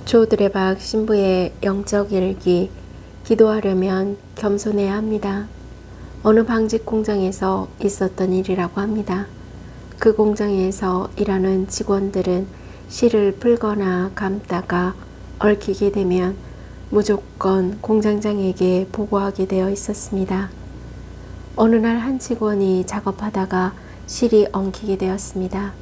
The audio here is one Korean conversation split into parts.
조드레박 신부의 영적 일기. 기도하려면 겸손해야 합니다. 어느 방직 공장에서 있었던 일이라고 합니다. 그 공장에서 일하는 직원들은 실을 풀거나 감다가 얽히게 되면 무조건 공장장에게 보고하게 되어 있었습니다. 어느 날 한 직원이 작업하다가 실이 엉키게 되었습니다.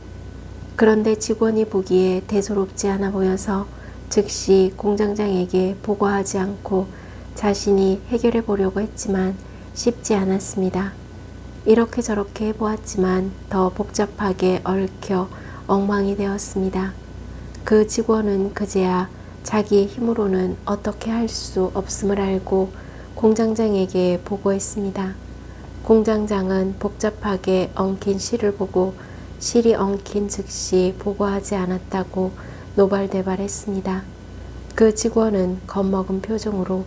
그런데 직원이 보기에 대수롭지 않아 보여서 즉시 공장장에게 보고하지 않고 자신이 해결해 보려고 했지만 쉽지 않았습니다. 이렇게 저렇게 해보았지만 더 복잡하게 얽혀 엉망이 되었습니다. 그 직원은 그제야 자기의 힘으로는 어떻게 할 수 없음을 알고 공장장에게 보고했습니다. 공장장은 복잡하게 엉킨 실을 보고 실이 엉킨 즉시 보고하지 않았다고 노발대발했습니다. 그 직원은 겁먹은 표정으로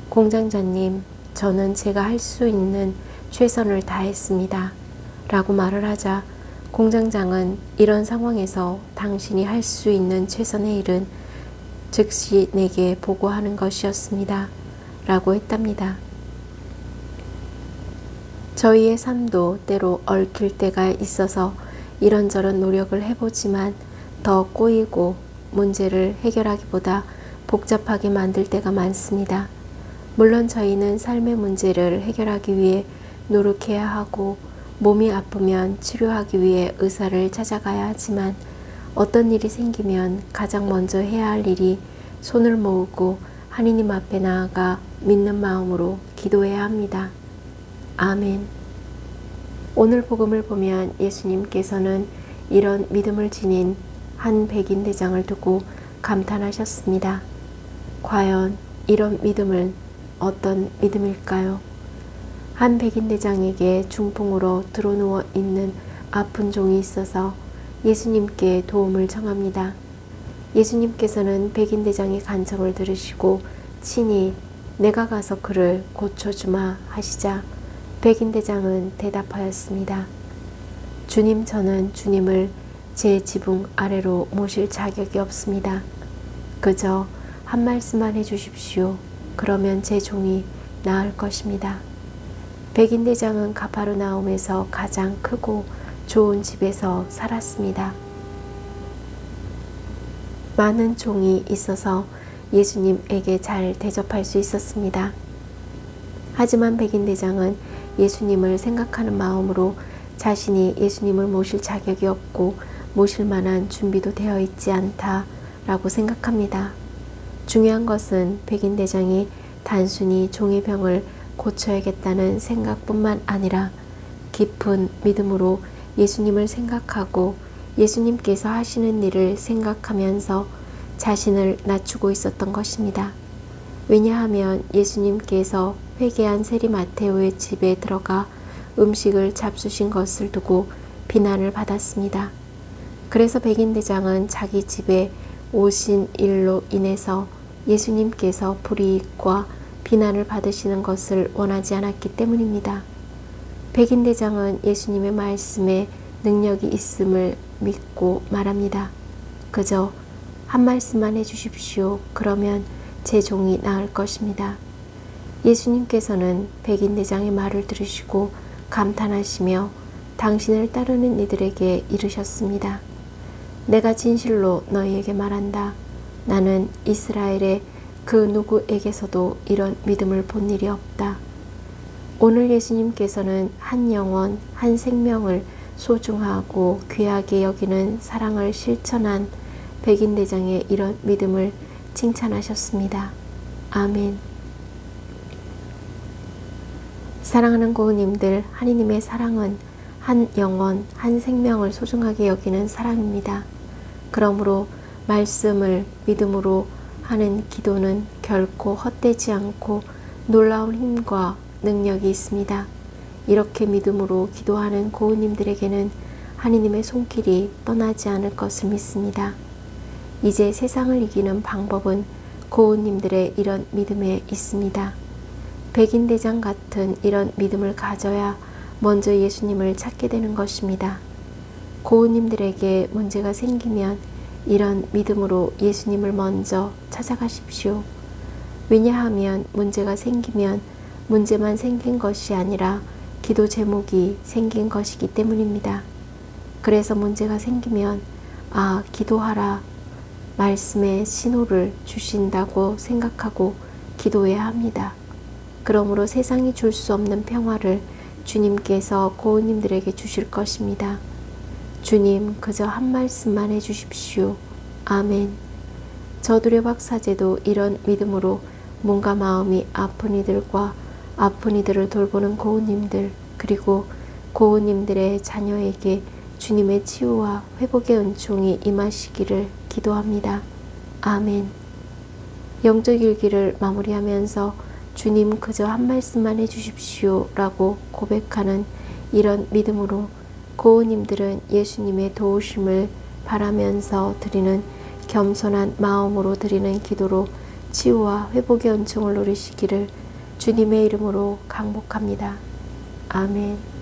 공장장님, 저는 제가 할 수 있는 최선을 다했습니다. 라고 말을 하자 공장장은 이런 상황에서 당신이 할 수 있는 최선의 일은 즉시 내게 보고하는 것이었습니다. 라고 했답니다. 저희의 삶도 때로 얽힐 때가 있어서 이런저런 노력을 해보지만 더 꼬이고 문제를 해결하기보다 복잡하게 만들 때가 많습니다. 물론 저희는 삶의 문제를 해결하기 위해 노력해야 하고 몸이 아프면 치료하기 위해 의사를 찾아가야 하지만 어떤 일이 생기면 가장 먼저 해야 할 일이 손을 모으고 하느님 앞에 나아가 믿는 마음으로 기도해야 합니다. 아멘. 오늘 복음을 보면 예수님께서는 이런 믿음을 지닌 한 백인 대장을 두고 감탄하셨습니다. 과연 이런 믿음은 어떤 믿음일까요? 한 백인 대장에게 중풍으로 드러누워 있는 아픈 종이 있어서 예수님께 도움을 청합니다. 예수님께서는 백인 대장의 간청을 들으시고 친히 내가 가서 그를 고쳐주마 하시자 백인 대장은 대답하였습니다. 주님, 저는 주님을 제 지붕 아래로 모실 자격이 없습니다. 그저 한 말씀만 해주십시오. 그러면 제 종이 나을 것입니다. 백인 대장은 가파르나움에서 가장 크고 좋은 집에서 살았습니다. 많은 종이 있어서 예수님에게 잘 대접할 수 있었습니다. 하지만 백인 대장은 예수님을 생각하는 마음으로 자신이 예수님을 모실 자격이 없고 모실 만한 준비도 되어 있지 않다라고 생각합니다. 중요한 것은 백인 대장이 단순히 종의 병을 고쳐야겠다는 생각뿐만 아니라 깊은 믿음으로 예수님을 생각하고 예수님께서 하시는 일을 생각하면서 자신을 낮추고 있었던 것입니다. 왜냐하면 예수님께서 회개한 세리 마테오의 집에 들어가 음식을 잡수신 것을 두고 비난을 받았습니다. 그래서 백인 대장은 자기 집에 오신 일로 인해서 예수님께서 불이익과 비난을 받으시는 것을 원하지 않았기 때문입니다. 백인 대장은 예수님의 말씀에 능력이 있음을 믿고 말합니다. 그저 한 말씀만 해주십시오. 그러면 제 종이 나을 것입니다. 예수님께서는 백인 대장의 말을 들으시고 감탄하시며 당신을 따르는 이들에게 이르셨습니다. 내가 진실로 너희에게 말한다. 나는 이스라엘의 그 누구에게서도 이런 믿음을 본 일이 없다. 오늘 예수님께서는 한 영혼, 한 생명을 소중하고 귀하게 여기는 사랑을 실천한 백인 대장의 이런 믿음을 칭찬하셨습니다. 아멘. 사랑하는 고우님들, 하느님의 사랑은 한 영혼, 한 생명을 소중하게 여기는 사랑입니다. 그러므로 말씀을 믿음으로 하는 기도는 결코 헛되지 않고 놀라운 힘과 능력이 있습니다. 이렇게 믿음으로 기도하는 고우님들에게는 하느님의 손길이 떠나지 않을 것을 믿습니다. 이제 세상을 이기는 방법은 고우님들의 이런 믿음에 있습니다. 백인 대장 같은 이런 믿음을 가져야 먼저 예수님을 찾게 되는 것입니다. 고우님들에게 문제가 생기면 이런 믿음으로 예수님을 먼저 찾아가십시오. 왜냐하면 문제가 생기면 문제만 생긴 것이 아니라 기도 제목이 생긴 것이기 때문입니다. 그래서 문제가 생기면 기도하라 말씀의 신호를 주신다고 생각하고 기도해야 합니다. 그러므로 세상이 줄 수 없는 평화를 주님께서 고은님들에게 주실 것입니다. 주님 그저 한 말씀만 해주십시오. 아멘. 저들의 박사제도 이런 믿음으로 몸과 마음이 아픈 이들과 아픈 이들을 돌보는 고은님들 그리고 고은님들의 자녀에게 주님의 치유와 회복의 은총이 임하시기를 기도합니다. 아멘. 영적 일기를 마무리하면서 주님 그저 한 말씀만 해주십시오 라고 고백하는 이런 믿음으로 고은님들은 예수님의 도우심을 바라면서 드리는 겸손한 마음으로 드리는 기도로 치유와 회복의 은총을 누리시기를 주님의 이름으로 강복합니다. 아멘.